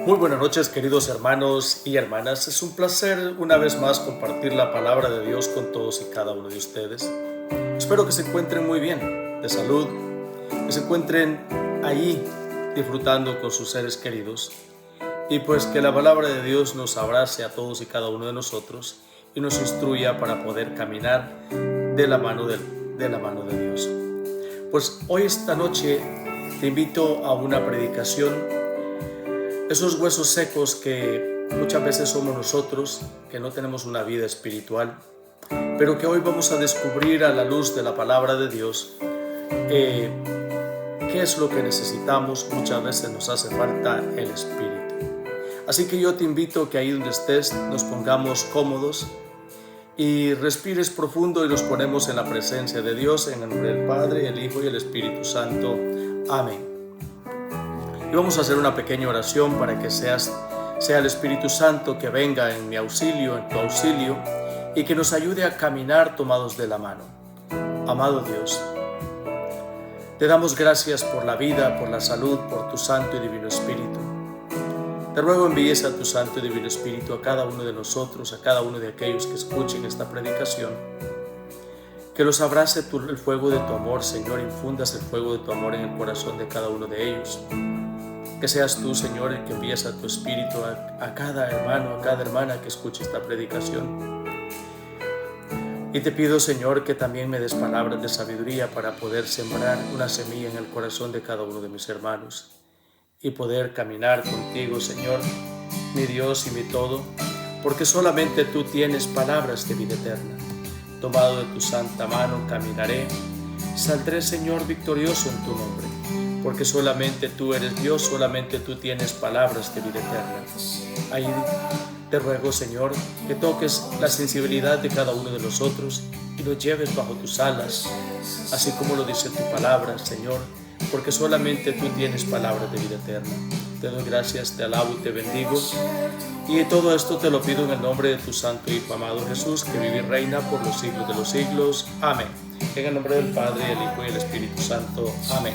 Muy buenas noches, queridos hermanos y hermanas. Es un placer una vez más compartir la palabra de Dios con todos y cada uno de ustedes. Espero que se encuentren muy bien, de salud, que se encuentren ahí disfrutando con sus seres queridos y pues que la palabra de Dios nos abrace a todos y cada uno de nosotros y nos instruya para poder caminar de la mano de Dios. Pues hoy esta noche te invito a una predicación. Esos huesos secos que muchas veces somos nosotros, que no tenemos una vida espiritual, pero que hoy vamos a descubrir a la luz de la palabra de Dios qué es lo que necesitamos. Muchas veces nos hace falta el Espíritu. Así que yo te invito que ahí donde estés nos pongamos cómodos y respires profundo y nos ponemos en la presencia de Dios, en el nombre del Padre, el Hijo y el Espíritu Santo. Amén. Y vamos a hacer una pequeña oración para que sea el Espíritu Santo que venga en mi auxilio, en tu auxilio, y que nos ayude a caminar tomados de la mano. Amado Dios, te damos gracias por la vida, por la salud, por tu Santo y Divino Espíritu. Te ruego envíes a tu Santo y Divino Espíritu a cada uno de nosotros, a cada uno de aquellos que escuchen esta predicación, que los abrace el fuego de tu amor, Señor, infundas el fuego de tu amor en el corazón de cada uno de ellos. Que seas tú, Señor, el que envíes a tu Espíritu a cada hermano, a cada hermana que escuche esta predicación. Y te pido, Señor, que también me des palabras de sabiduría para poder sembrar una semilla en el corazón de cada uno de mis hermanos y poder caminar contigo, Señor, mi Dios y mi todo, porque solamente tú tienes palabras de vida eterna. Tomado de tu santa mano caminaré, saldré, Señor, victorioso en tu nombre. Porque solamente tú eres Dios, solamente tú tienes palabras de vida eterna. Ahí te ruego, Señor, que toques la sensibilidad de cada uno de nosotros y los lleves bajo tus alas, así como lo dice tu palabra, Señor, porque solamente tú tienes palabras de vida eterna. Te doy gracias, te alabo y te bendigo, y todo esto te lo pido en el nombre de tu Santo Hijo amado Jesús, que vive y reina por los siglos de los siglos. Amén. En el nombre del Padre, el Hijo y el Espíritu Santo. Amén.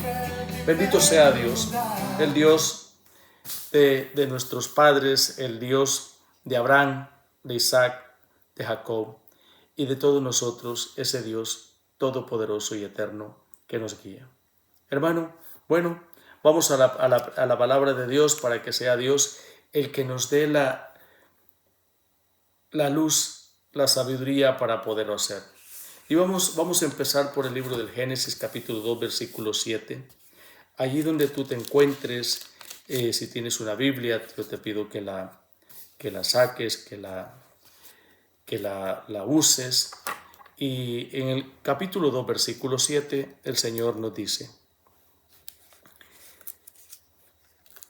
Bendito sea Dios, el Dios de nuestros padres, el Dios de Abraham, de Isaac, de Jacob y de todos nosotros, ese Dios todopoderoso y eterno que nos guía. Hermano, bueno, vamos a la palabra de Dios para que sea Dios el que nos dé la luz, la sabiduría para poderlo hacer. Y vamos a empezar por el libro del Génesis, capítulo 2, versículo 7. Allí donde tú te encuentres, si tienes una Biblia, yo te pido que la saques, que la uses. Y en el capítulo 2, versículo 7, el Señor nos dice.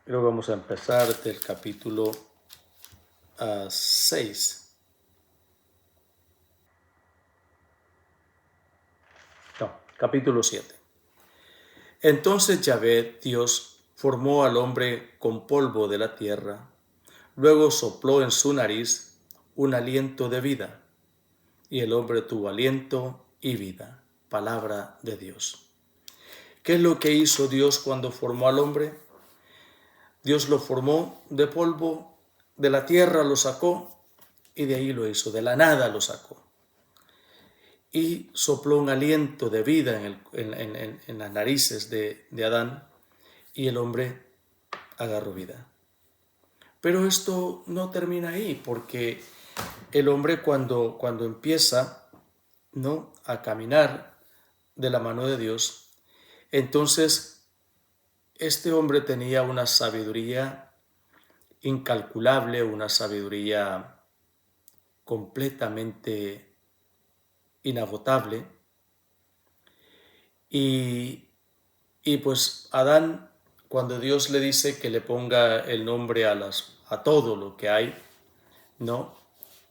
Pero vamos a empezar del capítulo 6. No, capítulo 7. Entonces Yahvé, Dios, formó al hombre con polvo de la tierra, luego sopló en su nariz un aliento de vida, y el hombre tuvo aliento y vida. Palabra de Dios. ¿Qué es lo que hizo Dios cuando formó al hombre? Dios lo formó de polvo, de la tierra lo sacó, y de ahí lo hizo, de la nada lo sacó. Y sopló un aliento de vida en las narices de Adán, y el hombre agarró vida. Pero esto no termina ahí, porque el hombre cuando empieza, ¿no?, a caminar de la mano de Dios, entonces este hombre tenía una sabiduría incalculable, una sabiduría completamente inagotable. Y pues Adán, cuando Dios le dice que le ponga el nombre a todo lo que hay, ¿no?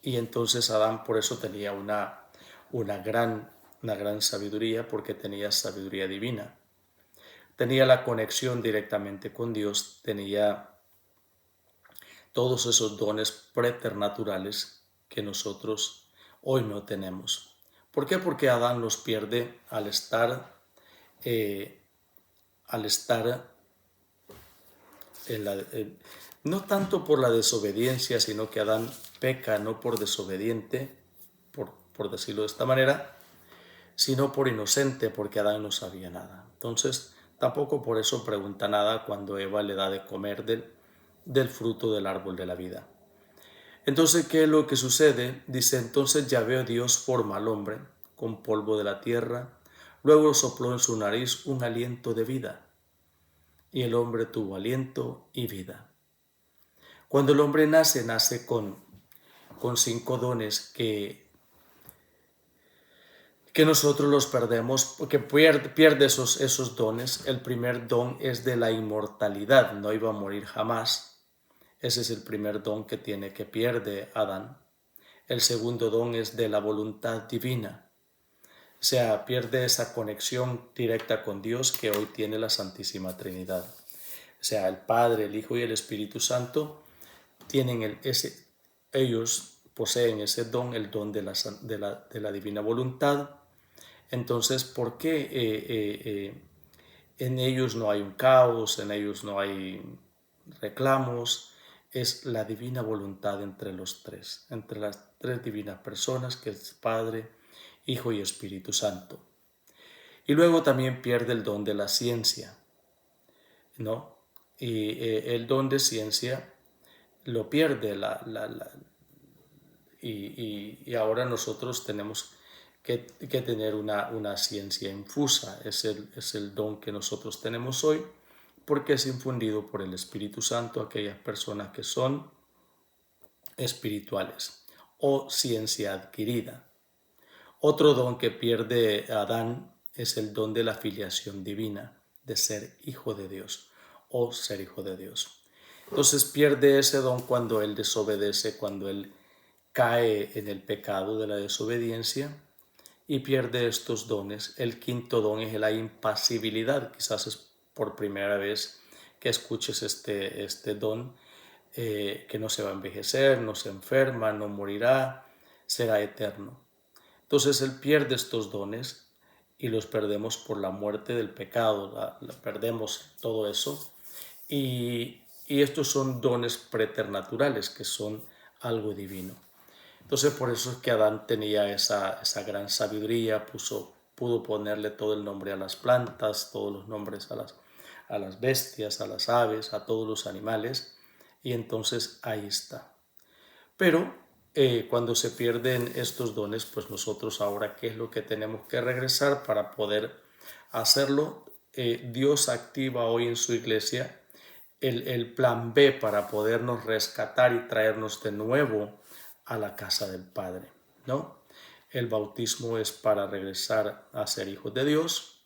Y entonces Adán por eso tenía una gran sabiduría, porque tenía sabiduría divina. Tenía la conexión directamente con Dios, tenía todos esos dones preternaturales que nosotros hoy no tenemos. ¿Por qué? Porque Adán los pierde al estar no tanto por la desobediencia, sino que Adán peca no por desobediente, por decirlo de esta manera, sino por inocente, porque Adán no sabía nada. Entonces, tampoco por eso pregunta nada cuando Eva le da de comer del fruto del árbol de la vida. Entonces, ¿qué es lo que sucede? Dice, entonces Yahvé Dios forma al hombre con polvo de la tierra, luego sopló en su nariz un aliento de vida, y el hombre tuvo aliento y vida. Cuando el hombre nace con 5 dones que nosotros los perdemos, porque pierde esos dones. El primer don es de la inmortalidad, no iba a morir jamás. Ese es el primer don que pierde Adán. El segundo don es de la voluntad divina, o sea, pierde esa conexión directa con Dios que hoy tiene la Santísima Trinidad. O sea, el Padre, el Hijo y el Espíritu Santo ellos poseen ese don, el don de la divina voluntad. Entonces, ¿por qué en ellos no hay un caos, en ellos no hay reclamos? Es la divina voluntad entre los tres, entre las 3 divinas personas, que es Padre, Hijo y Espíritu Santo. Y luego también pierde el don de la ciencia, ¿no? Y el don de ciencia lo pierde y ahora nosotros tenemos que tener una ciencia infusa. Es el don que nosotros tenemos hoy, porque es infundido por el Espíritu Santo a aquellas personas que son espirituales, o ciencia adquirida. Otro don que pierde Adán es el don de la filiación divina, de ser hijo de Dios o ser hijo de Dios. Entonces pierde ese don cuando él desobedece, cuando él cae en el pecado de la desobediencia, y pierde estos dones. El quinto don es la impasibilidad. Quizás es por primera vez que escuches este don, que no se va a envejecer, no se enferma, no morirá, será eterno. Entonces él pierde estos dones y los perdemos por la muerte del pecado, perdemos todo eso. Y estos son dones preternaturales, que son algo divino. Entonces por eso es que Adán tenía esa gran sabiduría, pudo ponerle todo el nombre a las plantas, todos los nombres a las bestias, a las aves, a todos los animales, y entonces ahí está. Pero cuando se pierden estos dones, pues nosotros ahora, ¿qué es lo que tenemos que regresar para poder hacerlo? Dios activa hoy en su iglesia el plan B para podernos rescatar y traernos de nuevo a la casa del Padre, ¿no? El bautismo es para regresar a ser hijos de Dios.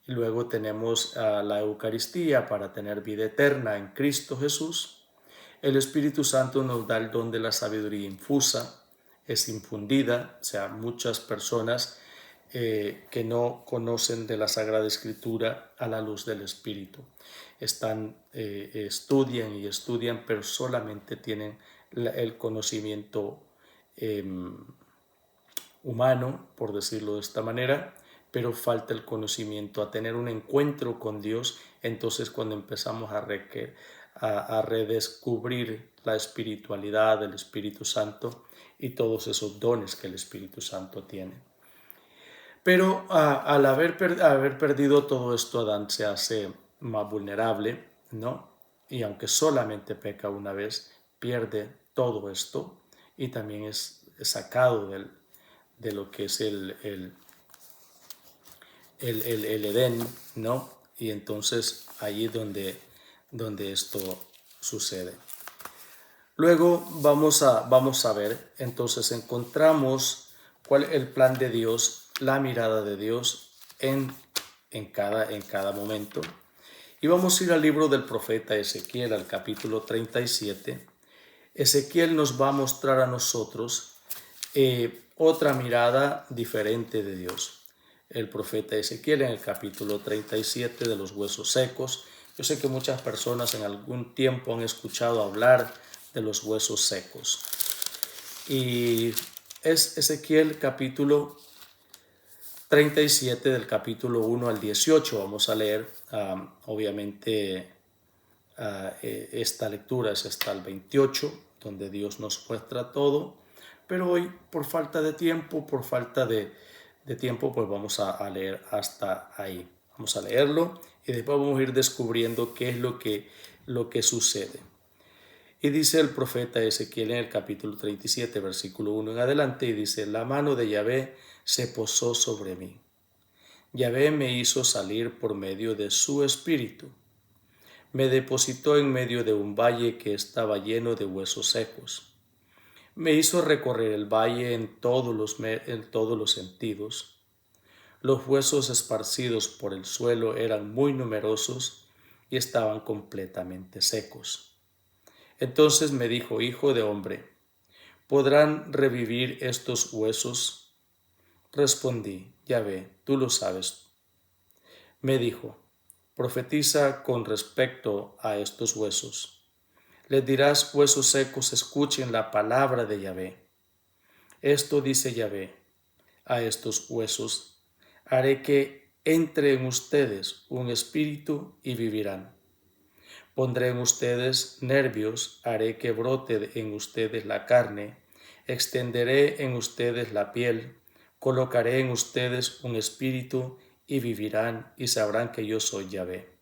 Y luego tenemos la Eucaristía para tener vida eterna en Cristo Jesús. El Espíritu Santo nos da el don de la sabiduría infusa, es infundida, o sea, muchas personas que no conocen de la Sagrada Escritura a la luz del Espíritu. Estudian y estudian, pero solamente tienen el conocimiento humano, por decirlo de esta manera, pero falta el conocimiento, a tener un encuentro con Dios. Entonces cuando empezamos a redescubrir la espiritualidad del Espíritu Santo y todos esos dones que el Espíritu Santo tiene. Pero al haber perdido todo esto, Adán se hace más vulnerable, ¿no? Y aunque solamente peca una vez, pierde todo esto y también es sacado de lo que es el Edén, ¿no? Y entonces allí es donde esto sucede. Luego vamos a ver, entonces encontramos cuál es el plan de Dios, la mirada de Dios en cada momento. Y vamos a ir al libro del profeta Ezequiel, al capítulo 37. Ezequiel nos va a mostrar a nosotros otra mirada diferente de Dios. El profeta Ezequiel en el capítulo 37 de los huesos secos. Yo sé que muchas personas en algún tiempo han escuchado hablar de los huesos secos. Y es Ezequiel capítulo 37 del capítulo 1 al 18. Vamos a leer, obviamente, esta lectura es hasta el 28, donde Dios nos muestra todo, pero hoy por falta de tiempo, pues vamos a leer hasta ahí. Vamos a leerlo y después vamos a ir descubriendo qué es lo que sucede. Y dice el profeta Ezequiel en el capítulo 37, versículo 1 en adelante, y dice: la mano de Yahvé se posó sobre mí. Yahvé me hizo salir por medio de su espíritu. Me depositó en medio de un valle que estaba lleno de huesos secos. Me hizo recorrer el valle en todos los sentidos. Los huesos esparcidos por el suelo eran muy numerosos y estaban completamente secos. Entonces me dijo: hijo de hombre, ¿podrán revivir estos huesos? Respondí: Yahvé, tú lo sabes. Me dijo: profetiza con respecto a estos huesos. Les dirás: huesos secos, escuchen la palabra de Yahvé. Esto dice Yahvé a estos huesos: haré que entre en ustedes un espíritu y vivirán. Pondré en ustedes nervios, haré que brote en ustedes la carne, extenderé en ustedes la piel, colocaré en ustedes un espíritu y vivirán y sabrán que yo soy Yahvé.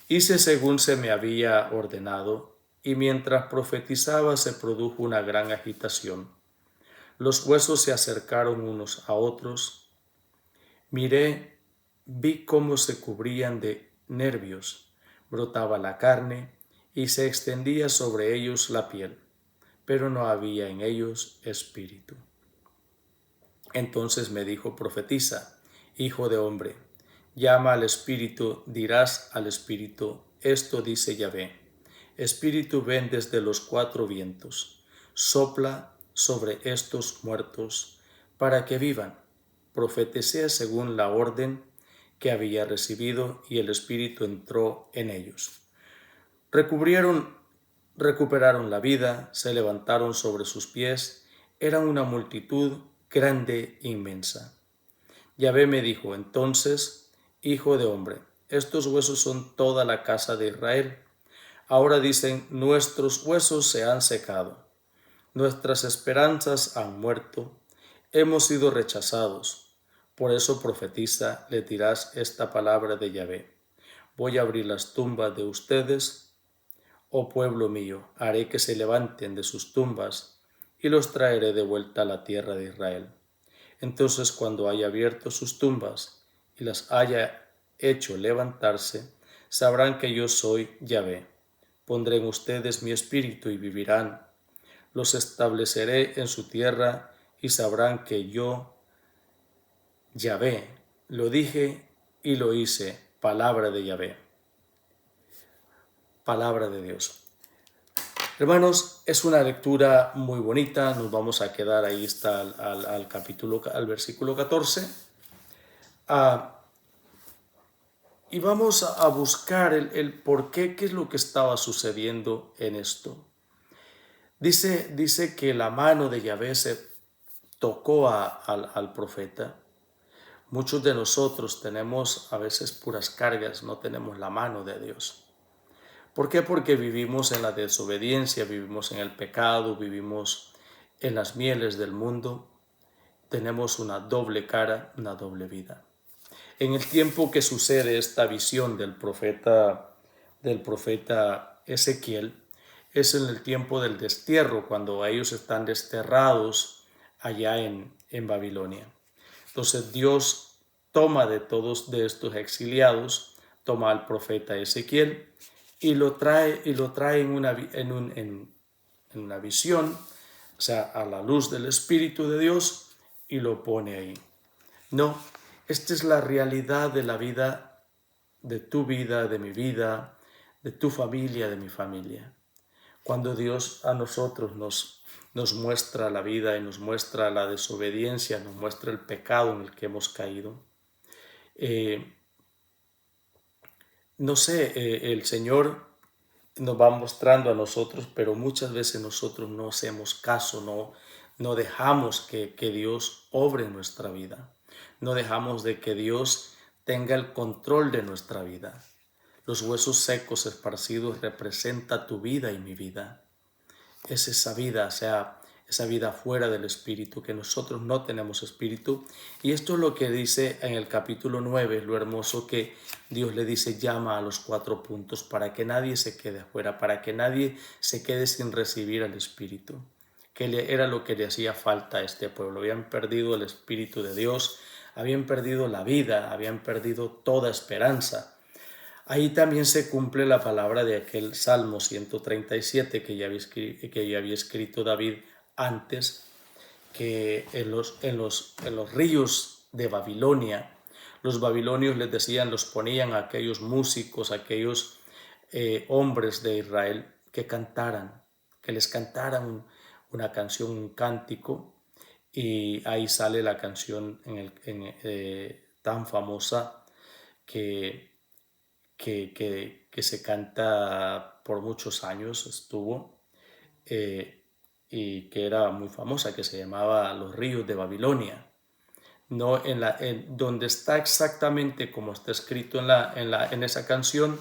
Hice según se me había ordenado, y mientras profetizaba se produjo una gran agitación. Los huesos se acercaron unos a otros. Miré, vi cómo se cubrían de nervios. Brotaba la carne y se extendía sobre ellos la piel, pero no había en ellos espíritu. Entonces me dijo: profetiza, hijo de hombre, llama al espíritu, dirás al espíritu: esto dice Yahvé. Espíritu, ven desde los cuatro vientos, sopla sobre estos muertos para que vivan. Profeticé según la orden que había recibido, y el espíritu entró en ellos. Recuperaron la vida, se levantaron sobre sus pies, eran una multitud grande e inmensa. Yahvé me dijo entonces: hijo de hombre, estos huesos son toda la casa de Israel. Ahora dicen: nuestros huesos se han secado, nuestras esperanzas han muerto, hemos sido rechazados. Por eso profetiza, le dirás esta palabra de Yahvé: voy a abrir las tumbas de ustedes, oh pueblo mío, haré que se levanten de sus tumbas y los traeré de vuelta a la tierra de Israel. Entonces, cuando haya abierto sus tumbas y las haya hecho levantarse, sabrán que yo soy Yahvé. Pondré en ustedes mi espíritu y vivirán. Los estableceré en su tierra y sabrán que yo, Yahvé, lo dije y lo hice. Palabra de Yahvé. Palabra de Dios. Hermanos, es una lectura muy bonita. Nos vamos a quedar ahí hasta al versículo 14. Y vamos a buscar el por qué es lo que estaba sucediendo en esto. Dice que la mano de Yahvé se tocó al profeta. Muchos de nosotros tenemos a veces puras cargas, no tenemos la mano de Dios. ¿Por qué? Porque vivimos en la desobediencia, vivimos en el pecado, vivimos en las mieles del mundo. Tenemos una doble cara, una doble vida. En el tiempo que sucede esta visión del profeta Ezequiel, es en el tiempo del destierro, cuando ellos están desterrados allá en Babilonia. Entonces Dios toma de todos de estos exiliados, toma al profeta Ezequiel y lo trae en una visión, o sea, a la luz del Espíritu de Dios, y lo pone ahí. No, esta es la realidad de la vida, de mi vida, de tu familia, de mi familia. Cuando Dios a nosotros nos muestra la vida y nos muestra la desobediencia, nos muestra el pecado en el que hemos caído, el Señor nos va mostrando a nosotros, pero muchas veces nosotros no hacemos caso, no dejamos que Dios obre en nuestra vida, no dejamos de que Dios tenga el control de nuestra vida. Los huesos secos esparcidos representa tu vida y mi vida. Es esa vida, o sea, esa vida fuera del Espíritu, que nosotros no tenemos Espíritu. Y esto es lo que dice en el capítulo 9, lo hermoso que Dios le dice, llama a los 4 puntos, para que nadie se quede afuera, para que nadie se quede sin recibir al Espíritu, que era lo que le hacía falta a este pueblo. Habían perdido el Espíritu de Dios, habían perdido la vida, habían perdido toda esperanza. Ahí también se cumple la palabra de aquel Salmo 137 que ya había escrito David antes, que en los ríos de Babilonia, los babilonios les decían, los ponían a aquellos músicos, a aquellos hombres de Israel que cantaran, que les cantaran una canción, un cántico, y ahí sale la canción tan famosa que se canta por muchos años, estuvo, y que era muy famosa, que se llamaba Los ríos de Babilonia. No donde está exactamente como está escrito en esa canción,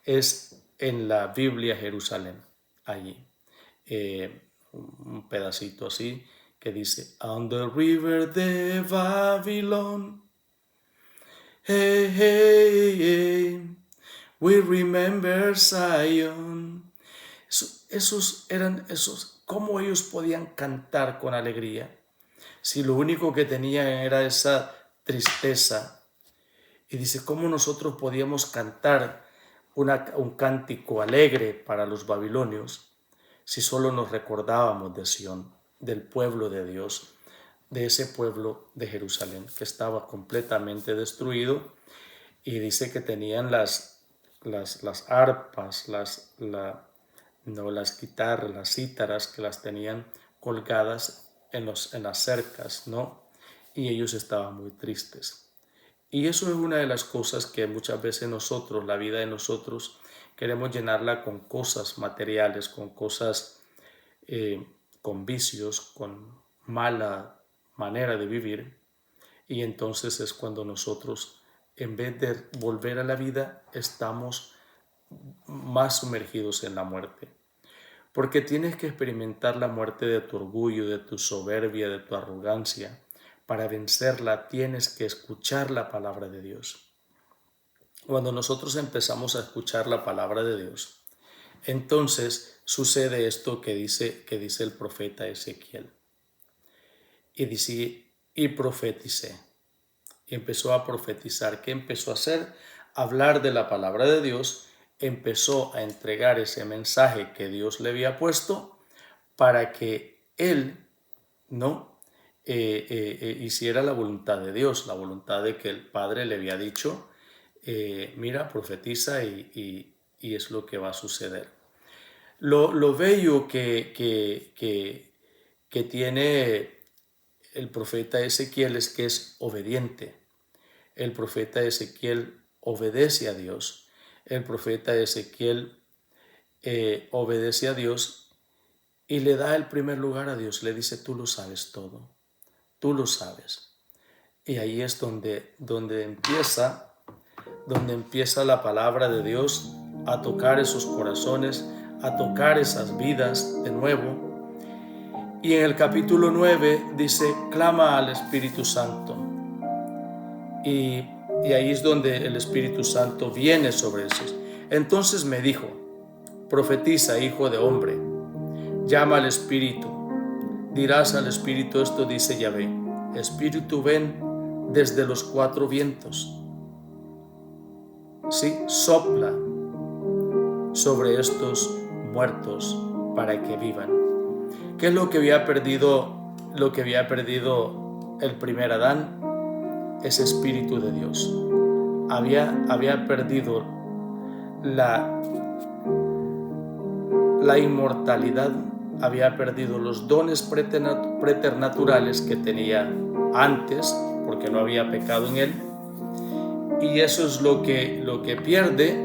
es en la Biblia Jerusalén, allí. Un pedacito así que dice, On the river de Babylon, hey, hey, hey, we remember Zion. ¿Cómo ellos podían cantar con alegría? Si lo único que tenían era esa tristeza. Y dice, ¿cómo nosotros podíamos cantar un cántico alegre para los babilonios si solo nos recordábamos de Sión, del pueblo de Dios, de ese pueblo de Jerusalén que estaba completamente destruido? Y dice que tenían las arpas, las guitarras, las cítaras, que las tenían colgadas en las cercas, ¿no? Y ellos estaban muy tristes. Y eso es una de las cosas que muchas veces nosotros, la vida de nosotros, queremos llenarla con cosas materiales, con cosas, con vicios, con mala manera de vivir. Y entonces es cuando nosotros, en vez de volver a la vida, estamos más sumergidos en la muerte. Porque tienes que experimentar la muerte de tu orgullo, de tu soberbia, de tu arrogancia. Para vencerla tienes que escuchar la palabra de Dios. Cuando nosotros empezamos a escuchar la palabra de Dios, entonces sucede esto que dice el profeta Ezequiel. Y dice, y profeticé. Y empezó a profetizar. ¿Qué empezó a hacer? Hablar de la palabra de Dios. Empezó a entregar ese mensaje que Dios le había puesto para que él no hiciera la voluntad de Dios, la voluntad de que el Padre le había dicho, mira, profetiza y es lo que va a suceder. Lo bello que tiene el profeta Ezequiel es que es obediente. El profeta Ezequiel obedece a Dios. El profeta Ezequiel obedece a Dios y le da el primer lugar a Dios. Le dice, tú lo sabes todo, tú lo sabes. Y ahí es donde empieza la palabra de Dios a tocar esos corazones, a tocar esas vidas de nuevo. Y en el capítulo 9 dice, clama al Espíritu Santo. Y ahí es donde el Espíritu Santo viene sobre esos. Entonces me dijo, profetiza, hijo de hombre, llama al Espíritu. Dirás al Espíritu, esto dice Yahvé, Espíritu, ven desde los 4 vientos. Sí, sopla sobre estos muertos para que vivan. ¿Qué es lo que había perdido el primer Adán? Ese Espíritu de Dios. Había perdido la inmortalidad, había perdido los dones preternaturales que tenía antes, porque no había pecado en él, y eso es lo que pierde.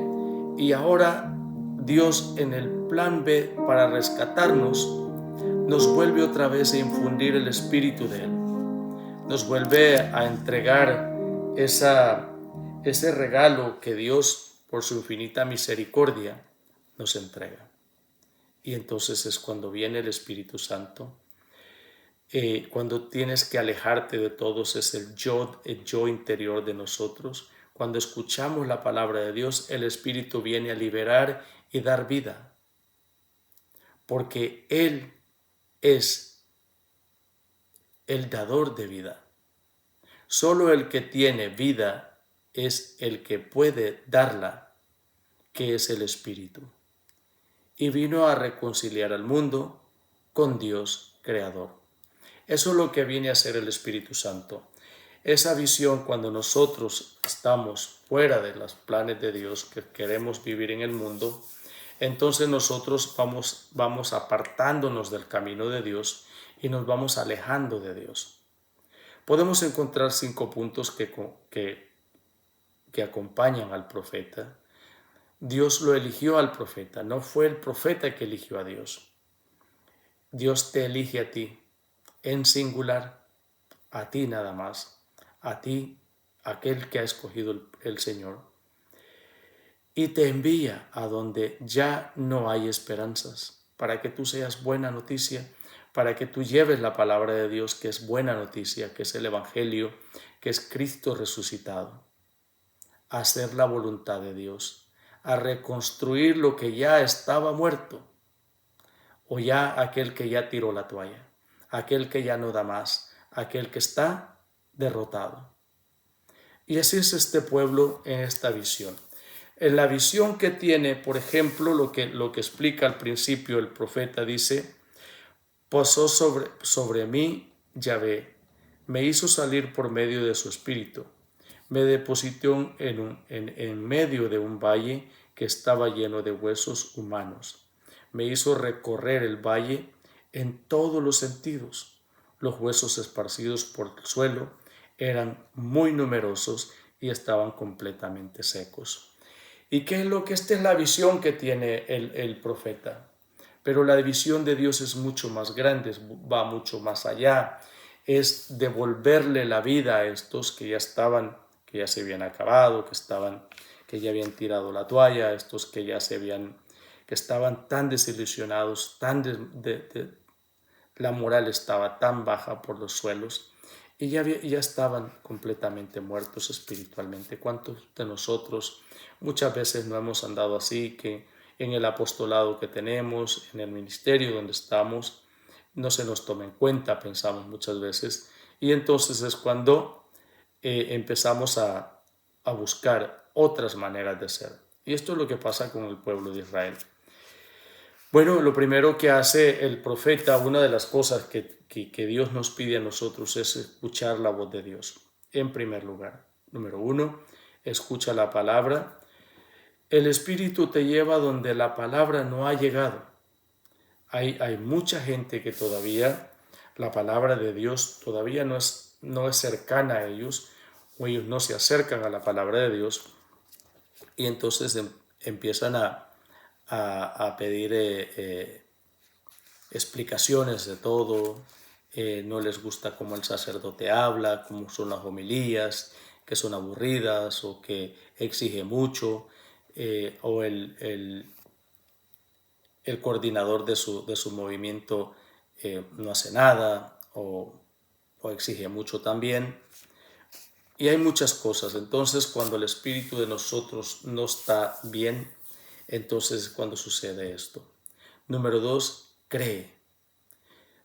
Y ahora Dios, en el plan B, para rescatarnos, nos vuelve otra vez a infundir el Espíritu de él. Nos vuelve a entregar ese regalo que Dios por su infinita misericordia, nos entrega. Y entonces es cuando viene el Espíritu Santo. Cuando tienes que alejarte de todos, es el yo interior de nosotros. Cuando escuchamos la palabra de Dios, el Espíritu viene a liberar y dar vida, porque Él es el dador de vida. Solo el que tiene vida es el que puede darla, que es el Espíritu. Y vino a reconciliar al mundo con Dios Creador. Eso es lo que viene a ser el Espíritu Santo. Esa visión, cuando nosotros estamos fuera de los planes de Dios, que queremos vivir en el mundo, entonces nosotros vamos apartándonos del camino de Dios y nos vamos alejando de Dios. Podemos encontrar 5 puntos que acompañan al profeta. Dios lo eligió al profeta, no fue el profeta que eligió a Dios. Dios te elige a ti, en singular, a ti nada más, a ti, aquel que ha escogido el Señor, y te envía a donde ya no hay esperanzas, para que tú seas buena noticia, para que tú lleves la palabra de Dios, que es buena noticia, que es el Evangelio, que es Cristo resucitado, a hacer la voluntad de Dios, a reconstruir lo que ya estaba muerto, o ya aquel que ya tiró la toalla, aquel que ya no da más, aquel que está derrotado. Y así es este pueblo en esta visión. En la visión que tiene, por ejemplo, lo que explica al principio el profeta dice: posó sobre mí Yahvé, me hizo salir por medio de su espíritu, me depositó en medio de un valle que estaba lleno de huesos humanos, me hizo recorrer el valle en todos los sentidos. Los huesos esparcidos por el suelo eran muy numerosos y estaban completamente secos. ¿Y qué es lo que esta es la visión que tiene el profeta? Pero la visión de Dios es mucho más grande, va mucho más allá. Es devolverle la vida a estos que ya se habían acabado, que ya habían tirado la toalla, a estos que que estaban tan desilusionados, la moral estaba tan baja por los suelos y ya estaban completamente muertos espiritualmente. ¿Cuántos de nosotros muchas veces no hemos andado así, que en el apostolado que tenemos, en el ministerio donde estamos, no se nos toma en cuenta, pensamos muchas veces, y entonces es cuando empezamos a buscar otras maneras de ser? Y esto es lo que pasa con el pueblo de Israel. Bueno, lo primero que hace el profeta, una de las cosas que Dios nos pide a nosotros es escuchar la voz de Dios. En primer lugar, número 1, escucha la palabra. El Espíritu te lleva donde la palabra no ha llegado. Hay mucha gente que todavía la palabra de Dios todavía no es cercana a ellos, o ellos no se acercan a la palabra de Dios, y entonces empiezan a pedir explicaciones de todo. No les gusta cómo el sacerdote habla, cómo son las homilías, que son aburridas o que exige mucho, o el coordinador de su movimiento no hace nada o exige mucho también. Y hay muchas cosas. Entonces, cuando el espíritu de nosotros no está bien, entonces es cuando sucede esto. Número 2, cree.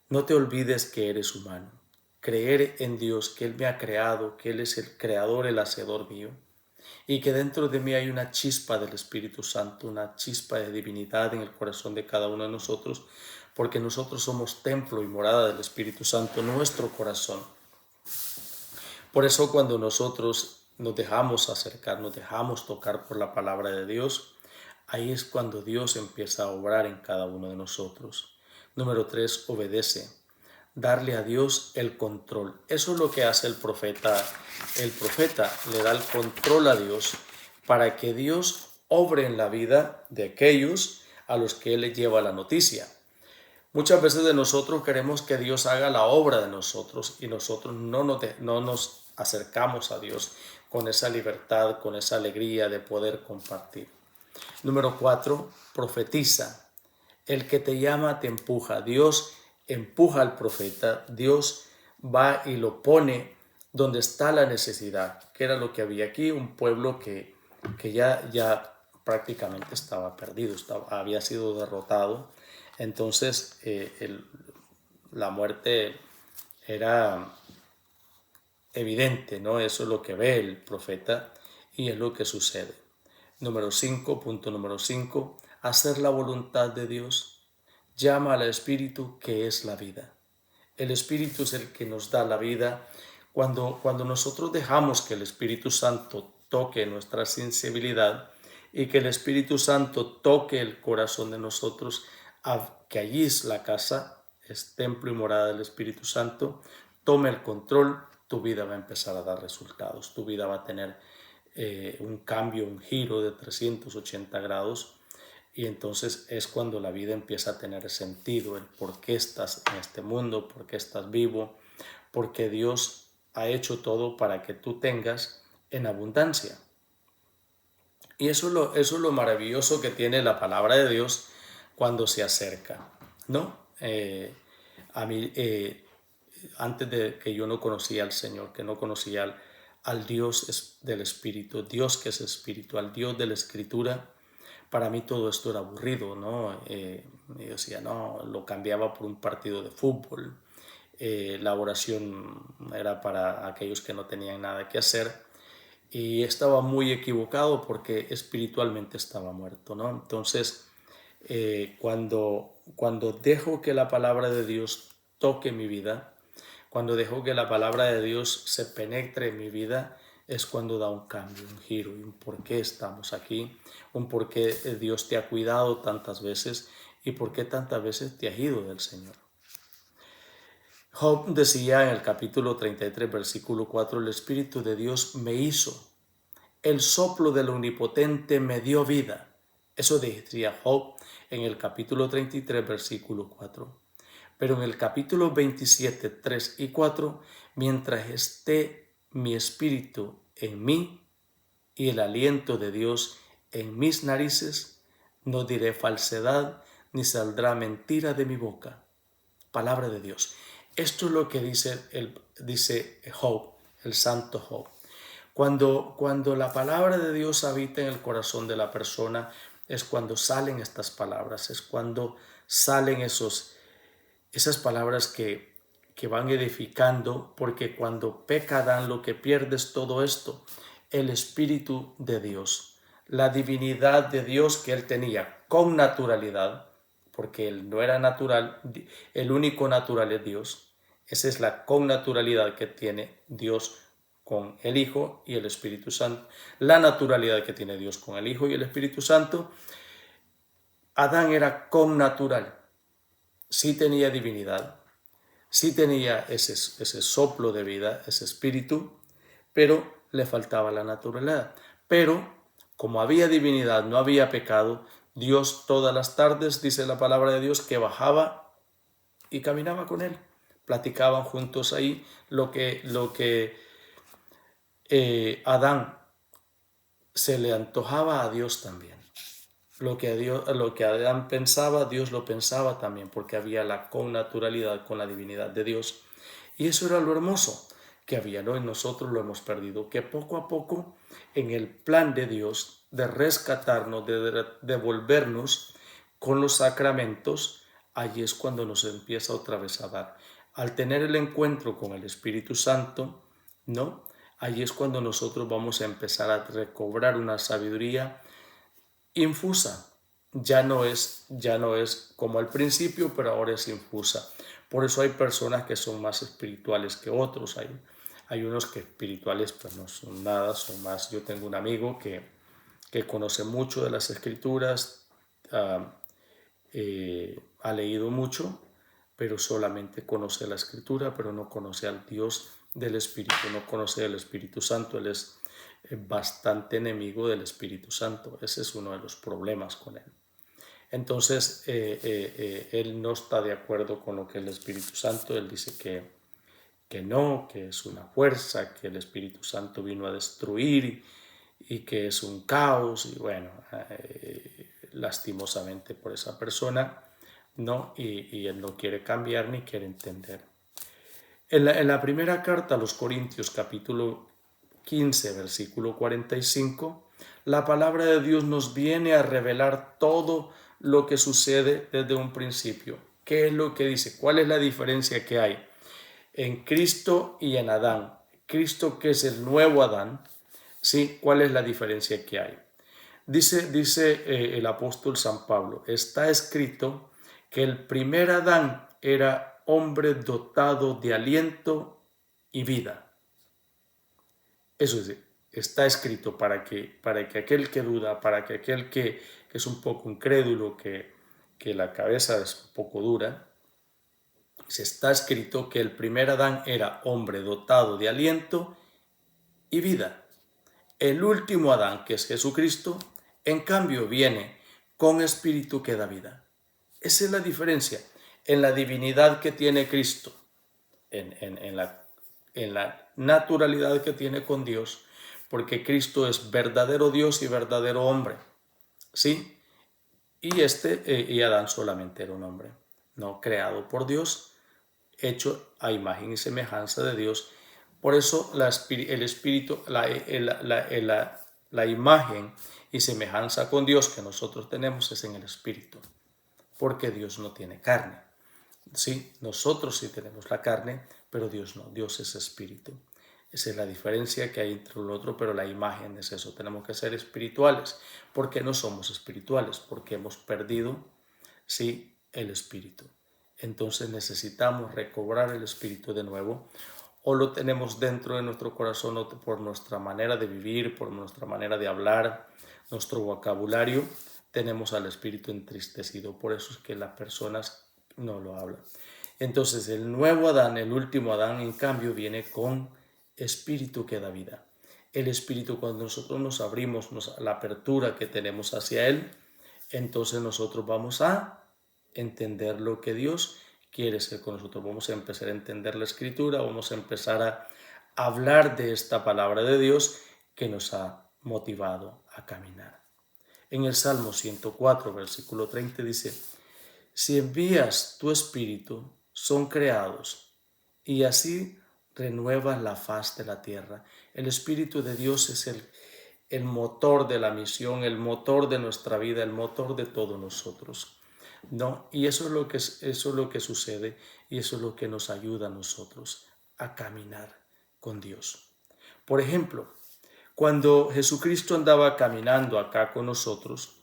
No te olvides que eres humano. Creer en Dios, que Él me ha creado, que Él es el creador, el hacedor mío, y que dentro de mí hay una chispa del Espíritu Santo, una chispa de divinidad en el corazón de cada uno de nosotros, porque nosotros somos templo y morada del Espíritu Santo en nuestro corazón. Por eso cuando nosotros nos dejamos acercar, nos dejamos tocar por la palabra de Dios, ahí es cuando Dios empieza a obrar en cada uno de nosotros. Número 3, obedece. Darle a Dios el control. Eso es lo que hace el profeta. El profeta le da el control a Dios para que Dios obre en la vida de aquellos a los que Él le lleva la noticia. Muchas veces de nosotros queremos que Dios haga la obra de nosotros y nosotros no nos acercamos a Dios con esa libertad, con esa alegría de poder compartir. Número 4, profetiza. El que te llama te empuja. Dios empuja al profeta. Dios va y lo pone donde está la necesidad, que era lo que había aquí, un pueblo que ya prácticamente estaba perdido, había sido derrotado. Entonces la muerte era evidente, ¿no? Eso es lo que ve el profeta y es lo que sucede. Punto número 5, hacer la voluntad de Dios. Llama al Espíritu, que es la vida. El Espíritu es el que nos da la vida. Cuando nosotros dejamos que el Espíritu Santo toque nuestra sensibilidad y que el Espíritu Santo toque el corazón de nosotros, que allí es la casa, es templo y morada del Espíritu Santo, tome el control, tu vida va a empezar a dar resultados, tu vida va a tener un cambio, un giro de 380 grados. Y entonces es cuando la vida empieza a tener sentido, el por qué estás en este mundo, por qué estás vivo, porque Dios ha hecho todo para que tú tengas en abundancia. Y eso es lo maravilloso que tiene la palabra de Dios cuando se acerca, ¿no? A mí, antes de que yo no conocía al Señor, que no conocía al Dios del Espíritu, Dios que es Espíritu, al Dios de la Escritura, para mí todo esto era aburrido, ¿no? Yo decía, no, lo cambiaba por un partido de fútbol. La oración era para aquellos que no tenían nada que hacer. Y estaba muy equivocado porque espiritualmente estaba muerto, ¿no? Entonces, cuando dejo que la palabra de Dios toque mi vida, cuando dejo que la palabra de Dios se penetre en mi vida, es cuando da un cambio, un giro y un por qué estamos aquí, un por qué Dios te ha cuidado tantas veces y por qué tantas veces te has ido del Señor. Job decía en el capítulo 33, versículo 4, el Espíritu de Dios me hizo, el soplo del Omnipotente me dio vida. Eso decía Job en el capítulo 33, versículo 4. Pero en el capítulo 27, 3 y 4, mientras esté mi espíritu en mí y el aliento de Dios en mis narices, no diré falsedad ni saldrá mentira de mi boca. Palabra de Dios. Esto es lo que dice Job, el santo Job. Cuando la palabra de Dios habita en el corazón de la persona, es cuando salen estas palabras, es cuando salen esas palabras que van edificando, porque cuando peca Adán lo que pierde es todo esto, el Espíritu de Dios, la divinidad de Dios que él tenía con naturalidad, porque él no era natural, el único natural es Dios. Esa es la connaturalidad que tiene Dios con el Hijo y el Espíritu Santo, la naturalidad que tiene Dios con el Hijo y el Espíritu Santo. Adán era connatural, sí tenía divinidad, sí tenía ese soplo de vida, ese espíritu, pero le faltaba la naturalidad. Pero como había divinidad, no había pecado, Dios todas las tardes, dice la palabra de Dios, que bajaba y caminaba con él. Platicaban juntos ahí lo que Adán se le antojaba a Dios también. Lo que Adán pensaba, Dios lo pensaba también, porque había la connaturalidad con la divinidad de Dios. Y eso era lo hermoso que había, ¿no? Y nosotros lo hemos perdido, que poco a poco en el plan de Dios de rescatarnos, de devolvernos con los sacramentos, allí es cuando nos empieza otra vez a dar. Al tener el encuentro con el Espíritu Santo, ¿no? Allí es cuando nosotros vamos a empezar a recobrar una sabiduría infusa. Ya no es como al principio, pero ahora es infusa. Por eso hay personas que son más espirituales que otros. Hay unos que espirituales pues no son nada, son más. Yo tengo un amigo que conoce mucho de las escrituras, ha leído mucho, pero solamente conoce la escritura, pero no conoce al Dios del Espíritu, no conoce al Espíritu Santo. Él es bastante enemigo del Espíritu Santo. Ese es uno de los problemas con él. Entonces, él no está de acuerdo con lo que es el Espíritu Santo. Él dice que no, que es una fuerza, que el Espíritu Santo vino a destruir y que es un caos, y bueno, lastimosamente por esa persona, ¿no? Y él no quiere cambiar ni quiere entender. En la primera carta a los Corintios, capítulo 15, versículo 45, la palabra de Dios nos viene a revelar todo lo que sucede desde un principio. ¿Qué es lo que dice? ¿Cuál es la diferencia que hay en Cristo y en Adán? Cristo, que es el nuevo Adán, ¿sí? ¿Cuál es la diferencia que hay? Dice el apóstol San Pablo, está escrito que el primer Adán era hombre dotado de aliento y vida. Eso es, está escrito para que aquel que duda, para que aquel que es un poco incrédulo, que la cabeza es un poco dura, se está escrito que el primer Adán era hombre dotado de aliento y vida. El último Adán, que es Jesucristo, en cambio viene con espíritu que da vida. Esa es la diferencia en la divinidad que tiene Cristo, en la naturalidad que tiene con Dios, porque Cristo es verdadero Dios y verdadero hombre, ¿sí? Y Adán solamente era un hombre, no creado por Dios, hecho a imagen y semejanza de Dios. Por eso el espíritu, la imagen y semejanza con Dios que nosotros tenemos es en el espíritu, porque Dios no tiene carne. Sí, nosotros sí tenemos la carne, pero Dios no, Dios es espíritu. Esa es la diferencia que hay entre el otro, pero la imagen es eso. Tenemos que ser espirituales. ¿Por qué no somos espirituales? Porque hemos perdido, sí, el espíritu. Entonces necesitamos recobrar el espíritu de nuevo, o lo tenemos dentro de nuestro corazón o por nuestra manera de vivir, por nuestra manera de hablar, nuestro vocabulario, tenemos al espíritu entristecido. Por eso es que las personas no lo hablan. Entonces el nuevo Adán, el último Adán, en cambio, viene con espíritu que da vida. El espíritu, cuando nosotros nos abrimos, la apertura que tenemos hacia él, entonces nosotros vamos a entender lo que Dios quiere ser con nosotros. Vamos a empezar a entender la escritura, vamos a empezar a hablar de esta palabra de Dios que nos ha motivado a caminar. En el Salmo 104, versículo 30 dice, si envías tu espíritu, son creados, y así renuevas la faz de la tierra. El Espíritu de Dios es el motor de la misión, el motor de nuestra vida, el motor de todos nosotros, ¿no? Y eso es lo que sucede, y eso es lo que nos ayuda a nosotros a caminar con Dios. Por ejemplo, cuando Jesucristo andaba caminando acá con nosotros,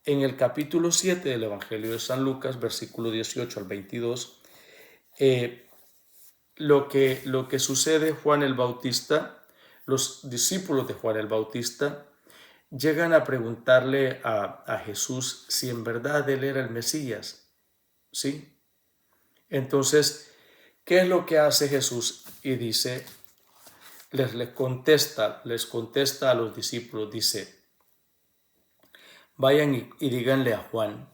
en el capítulo 7 del Evangelio de San Lucas, versículo 18 al 22, lo que sucede, Juan el Bautista, los discípulos de Juan el Bautista llegan a preguntarle a Jesús si en verdad él era el Mesías, ¿sí? Entonces, ¿qué es lo que hace Jesús? Y dice, les contesta a los discípulos, dice, vayan y díganle a Juan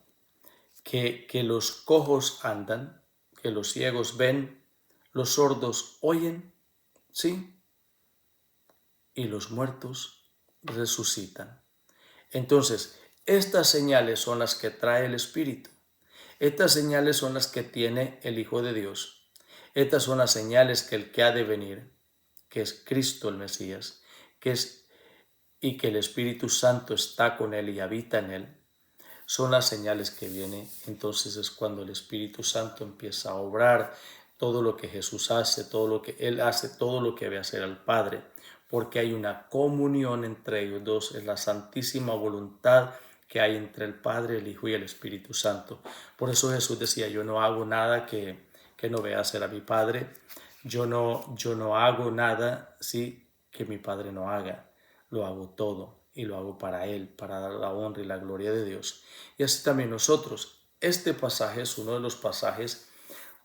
que los cojos andan, que los ciegos ven, los sordos oyen, ¿sí? Y los muertos resucitan. Entonces, estas señales son las que trae el Espíritu. Estas señales son las que tiene el Hijo de Dios. Estas son las señales que el que ha de venir, que es Cristo el Mesías, y que el Espíritu Santo está con él y habita en él, son las señales que vienen. Entonces es cuando el Espíritu Santo empieza a obrar todo lo que Jesús hace, todo lo que Él hace, todo lo que debe hacer al Padre, porque hay una comunión entre ellos dos, es la santísima voluntad que hay entre el Padre, el Hijo y el Espíritu Santo. Por eso Jesús decía, yo no hago nada que no vea hacer a mi Padre, yo no hago nada, sí, que mi Padre no haga, lo hago todo y lo hago para Él, para dar la honra y la gloria de Dios. Y así también nosotros. Este pasaje es uno de los pasajes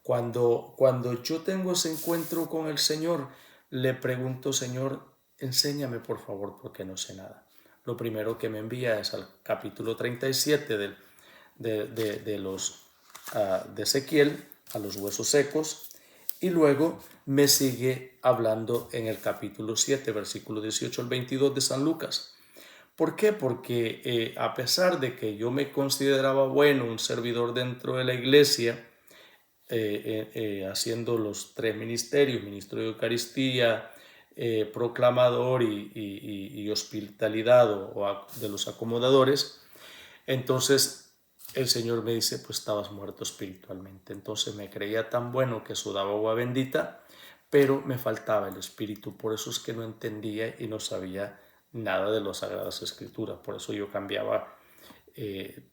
cuando yo tengo ese encuentro con el Señor, le pregunto, Señor, enséñame por favor, porque no sé nada. Lo primero que me envía es al capítulo 37 de Ezequiel, a los huesos secos, Y luego me sigue hablando en el capítulo 7, versículo 18 al 22 de San Lucas. ¿Por qué? Porque a pesar de que yo me consideraba bueno, un servidor dentro de la iglesia, haciendo los tres ministerios, ministro de Eucaristía, proclamador y hospitalidad o de los acomodadores, entonces el Señor me dice, pues estabas muerto espiritualmente. Entonces me creía tan bueno que sudaba agua bendita, pero me faltaba el espíritu. Por eso es que no entendía y no sabía nada de las Sagradas Escrituras. Por eso yo cambiaba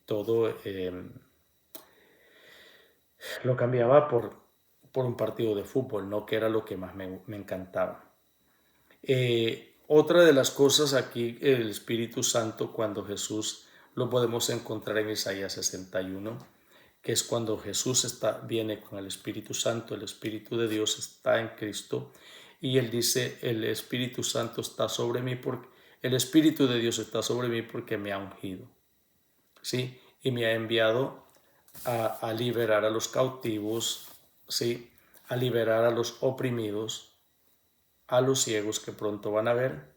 todo, lo cambiaba por un partido de fútbol, ¿no? Que era lo que más me encantaba. Otra de las cosas aquí, el Espíritu Santo, cuando Jesús, lo podemos encontrar en Isaías 61, que es cuando Jesús viene con el Espíritu Santo, el Espíritu de Dios está en Cristo, y él dice, el Espíritu Santo está sobre mí, el Espíritu de Dios está sobre mí porque me ha ungido, ¿sí? Y me ha enviado a liberar a los cautivos, ¿sí? A liberar a los oprimidos, a los ciegos que pronto van a ver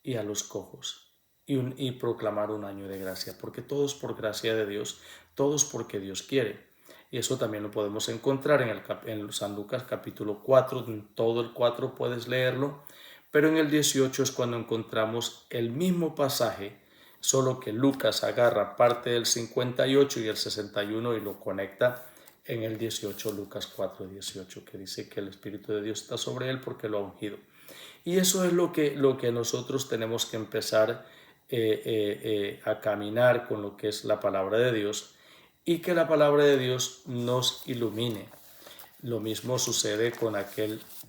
y a los cojos y proclamar un año de gracia, porque todo es por gracia de Dios, todo es porque Dios quiere. Y eso también lo podemos encontrar en San Lucas capítulo 4, en todo el 4 puedes leerlo, pero en el 18 es cuando encontramos el mismo pasaje, solo que Lucas agarra parte del 58 y el 61 y lo conecta en el 18, Lucas 4, 18, que dice que el Espíritu de Dios está sobre él porque lo ha ungido. Y eso es lo que nosotros tenemos que empezar a caminar con lo que es la palabra de Dios y que la palabra de Dios nos ilumine. Lo mismo sucede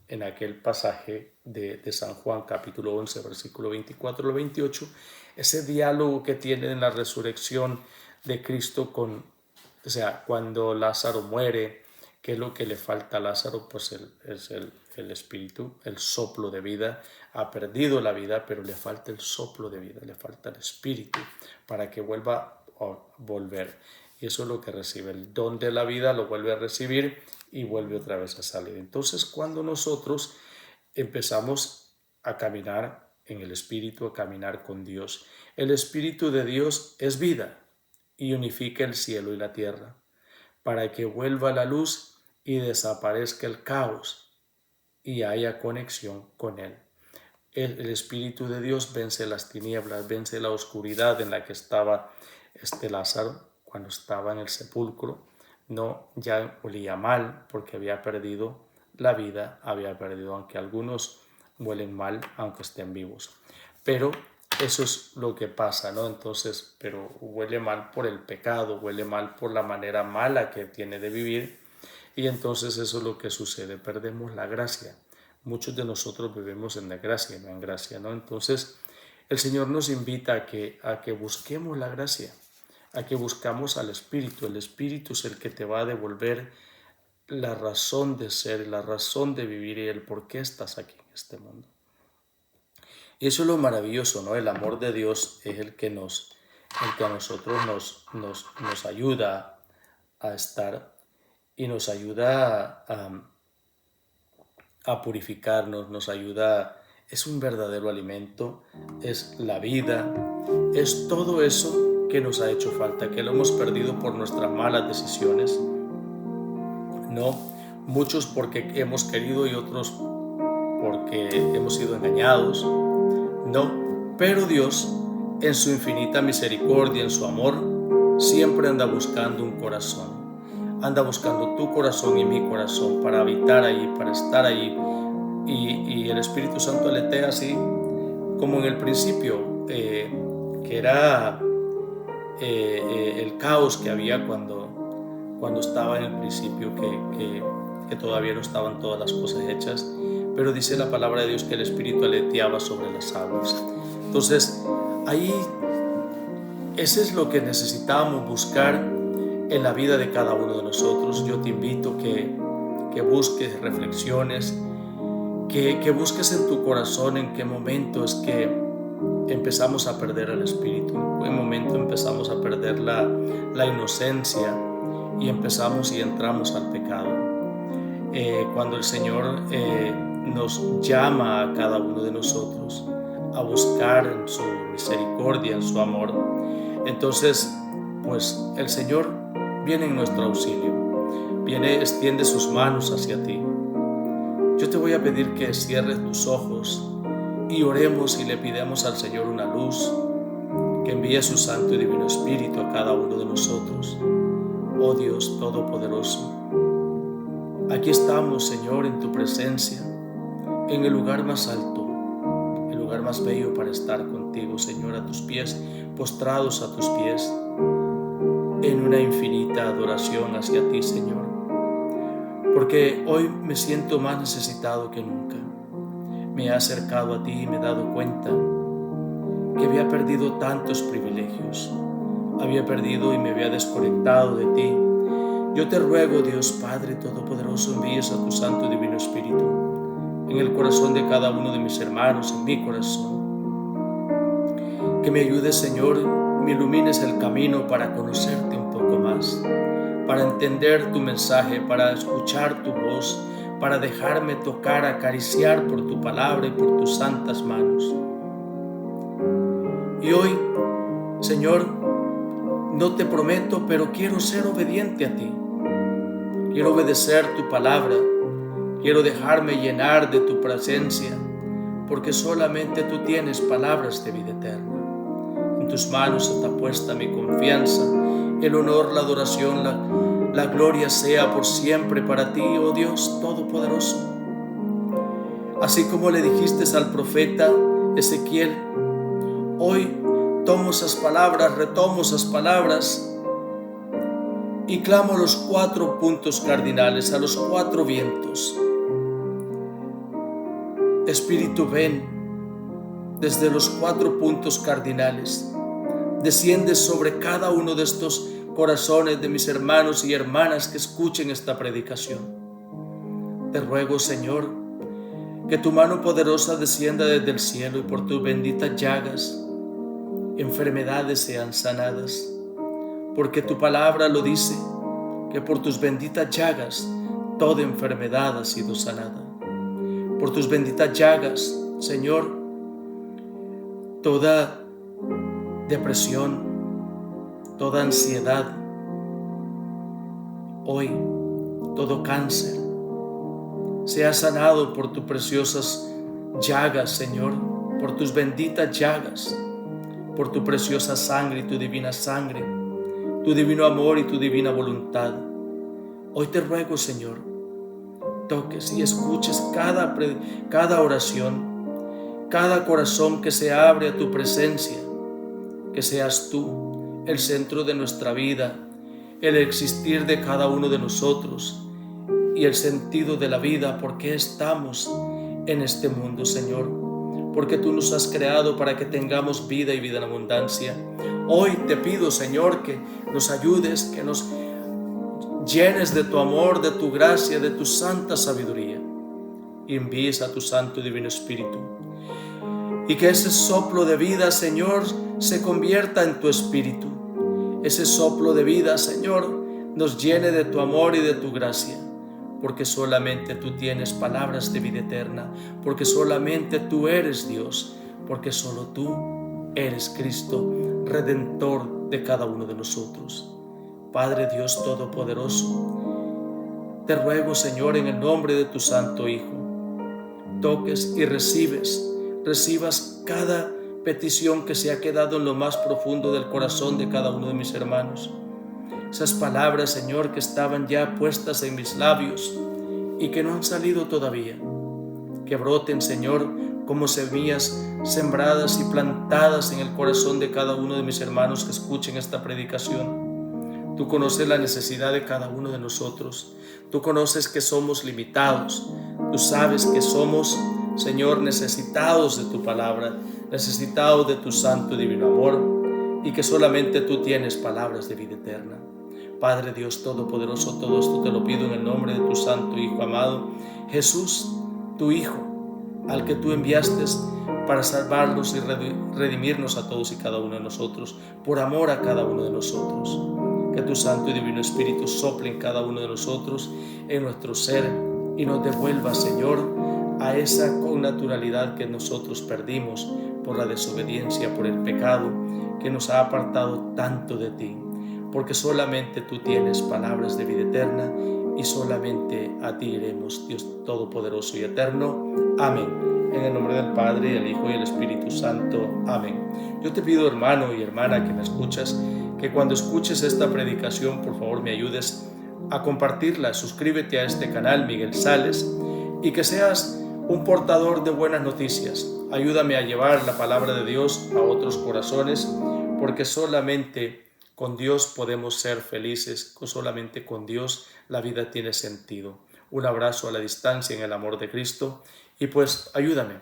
en aquel pasaje de San Juan, capítulo 11, versículo 24 al 28, ese diálogo que tiene en la resurrección de Cristo o sea, cuando Lázaro muere, ¿qué es lo que le falta a Lázaro? Pues es el espíritu, el soplo de vida. Ha perdido la vida, pero le falta el soplo de vida, le falta el espíritu para que vuelva a volver. Y eso es lo que recibe. El don de la vida lo vuelve a recibir y vuelve otra vez a salir. Entonces, cuando nosotros empezamos a caminar en el espíritu, a caminar con Dios, el espíritu de Dios es vida y unifica el cielo y la tierra para que vuelva la luz y desaparezca el caos y haya conexión con Él. El Espíritu de Dios vence las tinieblas, vence la oscuridad en la que estaba Lázaro cuando estaba en el sepulcro. No, ya olía mal porque había perdido la vida, había perdido, aunque algunos huelen mal, aunque estén vivos. Pero eso es lo que pasa, ¿no? Entonces, pero huele mal por el pecado, huele mal por la manera mala que tiene de vivir, y entonces eso es lo que sucede, perdemos la gracia. Muchos de nosotros vivimos en desgracia, no en gracia, ¿no? Entonces, el Señor nos invita a que busquemos la gracia, a que buscamos al Espíritu. El Espíritu es el que te va a devolver la razón de ser, la razón de vivir y el por qué estás aquí en este mundo. Y eso es lo maravilloso, ¿no? El amor de Dios es el que a nosotros nos ayuda a estar y nos ayuda a purificarnos, nos ayuda, es un verdadero alimento, es la vida, es todo eso que nos ha hecho falta, que lo hemos perdido por nuestras malas decisiones, ¿no? Muchos porque hemos querido y otros porque hemos sido engañados, no, pero Dios, en su infinita misericordia, en su amor, siempre anda buscando un corazón. Anda buscando tu corazón y mi corazón para habitar ahí, para estar ahí. Y el Espíritu Santo aletea así, como en el principio, que era el caos que había cuando estaba en el principio, que todavía no estaban todas las cosas hechas. Pero dice la palabra de Dios que el Espíritu aleteaba sobre las aguas. Entonces, ahí, ese es lo que necesitamos buscar en la vida de cada uno de nosotros. Yo te invito que busques reflexiones, que busques en tu corazón en qué momento es que empezamos a perder el Espíritu, en qué momento empezamos a perder la inocencia y empezamos y entramos al pecado. cuando el Señor nos llama a cada uno de nosotros a buscar en su misericordia, en su amor. Entonces, pues el Señor viene en nuestro auxilio, viene, extiende sus manos hacia ti. Yo te voy a pedir que cierres tus ojos y oremos y le pidamos al Señor una luz, que envíe su Santo y Divino Espíritu a cada uno de nosotros. Oh Dios Todopoderoso, aquí estamos, Señor, en tu presencia, en el lugar más alto, el lugar más bello para estar contigo, Señor, a tus pies, postrados a tus pies, en una infinita adoración hacia ti, Señor, porque hoy me siento más necesitado que nunca. Me he acercado a ti y me he dado cuenta que había perdido tantos privilegios, había perdido y me había desconectado de ti. Yo te ruego, Dios Padre Todopoderoso, envíes a tu Santo y Divino Espíritu en el corazón de cada uno de mis hermanos, en mi corazón. Que me ayudes, Señor, me ilumines el camino para conocerte un poco más, para entender tu mensaje, para escuchar tu voz, para dejarme tocar, acariciar por tu palabra y por tus santas manos. Y hoy, Señor, no te prometo, pero quiero ser obediente a ti. Quiero obedecer tu palabra. Quiero dejarme llenar de tu presencia, porque solamente tú tienes palabras de vida eterna. En tus manos está puesta mi confianza. El honor, la adoración, la gloria sea por siempre para ti, oh Dios Todopoderoso. Así como le dijiste al profeta Ezequiel, hoy tomo esas palabras, retomo esas palabras y clamo a los 4 puntos cardinales, a los 4 vientos. Espíritu, ven desde los 4 puntos cardinales, desciende sobre cada uno de estos corazones de mis hermanos y hermanas que escuchen esta predicación. Te ruego, Señor, que tu mano poderosa descienda desde el cielo y por tus benditas llagas enfermedades sean sanadas, porque tu palabra lo dice, que por tus benditas llagas toda enfermedad ha sido sanada. Por tus benditas llagas, Señor, toda depresión, toda ansiedad, hoy todo cáncer sea sanado por tus preciosas llagas, Señor, por tus benditas llagas, por tu preciosa sangre y tu divina sangre, tu divino amor y tu divina voluntad. Hoy te ruego, Señor, toques y escuches cada oración, cada corazón que se abre a tu presencia, que seas tú el centro de nuestra vida, el existir de cada uno de nosotros y el sentido de la vida, porque estamos en este mundo, Señor, porque tú nos has creado para que tengamos vida y vida en abundancia. Hoy te pido, Señor, que nos ayudes, que nos llenes de tu amor, de tu gracia, de tu santa sabiduría, y envíes a tu Santo y Divino Espíritu, y que ese soplo de vida, Señor, se convierta en tu Espíritu. Ese soplo de vida, Señor, nos llene de tu amor y de tu gracia, porque solamente tú tienes palabras de vida eterna, porque solamente tú eres Dios, porque solo tú eres Cristo, Redentor de cada uno de nosotros. Padre Dios Todopoderoso, te ruego, Señor, en el nombre de tu Santo Hijo, toques y recibas cada petición que se ha quedado en lo más profundo del corazón de cada uno de mis hermanos. Esas palabras, Señor, que estaban ya puestas en mis labios y que no han salido todavía, que broten, Señor, como semillas sembradas y plantadas en el corazón de cada uno de mis hermanos que escuchen esta predicación. Tú conoces la necesidad de cada uno de nosotros. Tú conoces que somos limitados. Tú sabes que somos, Señor, necesitados de tu palabra, necesitados de tu santo y divino amor, y que solamente tú tienes palabras de vida eterna. Padre Dios Todopoderoso, todo esto te lo pido en el nombre de tu Santo Hijo amado, Jesús, tu Hijo, al que tú enviaste para salvarnos y redimirnos a todos y cada uno de nosotros, por amor a cada uno de nosotros. Que tu Santo y Divino Espíritu sople en cada uno de nosotros, en nuestro ser, y nos devuelvas, Señor, a esa connaturalidad que nosotros perdimos por la desobediencia, por el pecado, que nos ha apartado tanto de ti, porque solamente tú tienes palabras de vida eterna y solamente a ti iremos, Dios Todopoderoso y Eterno. Amén. En el nombre del Padre, y del Hijo y del Espíritu Santo. Amén. Yo te pido, hermano y hermana que me escuchas, que cuando escuches esta predicación, por favor me ayudes a compartirla. Suscríbete a este canal, Miguel Sales, y que seas un portador de buenas noticias. Ayúdame a llevar la palabra de Dios a otros corazones, porque solamente con Dios podemos ser felices, solamente con Dios la vida tiene sentido. Un abrazo a la distancia en el amor de Cristo y pues ayúdame,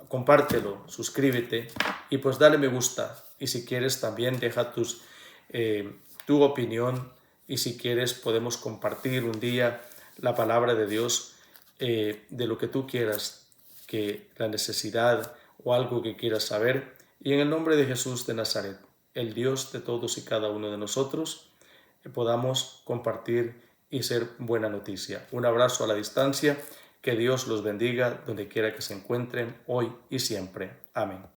compártelo, suscríbete y pues dale me gusta y si quieres también deja tu opinión y si quieres podemos compartir un día la palabra de Dios de lo que tú quieras, que la necesidad o algo que quieras saber y en el nombre de Jesús de Nazaret, el Dios de todos y cada uno de nosotros, podamos compartir y ser buena noticia. Un abrazo a la distancia, que Dios los bendiga donde quiera que se encuentren hoy y siempre. Amén.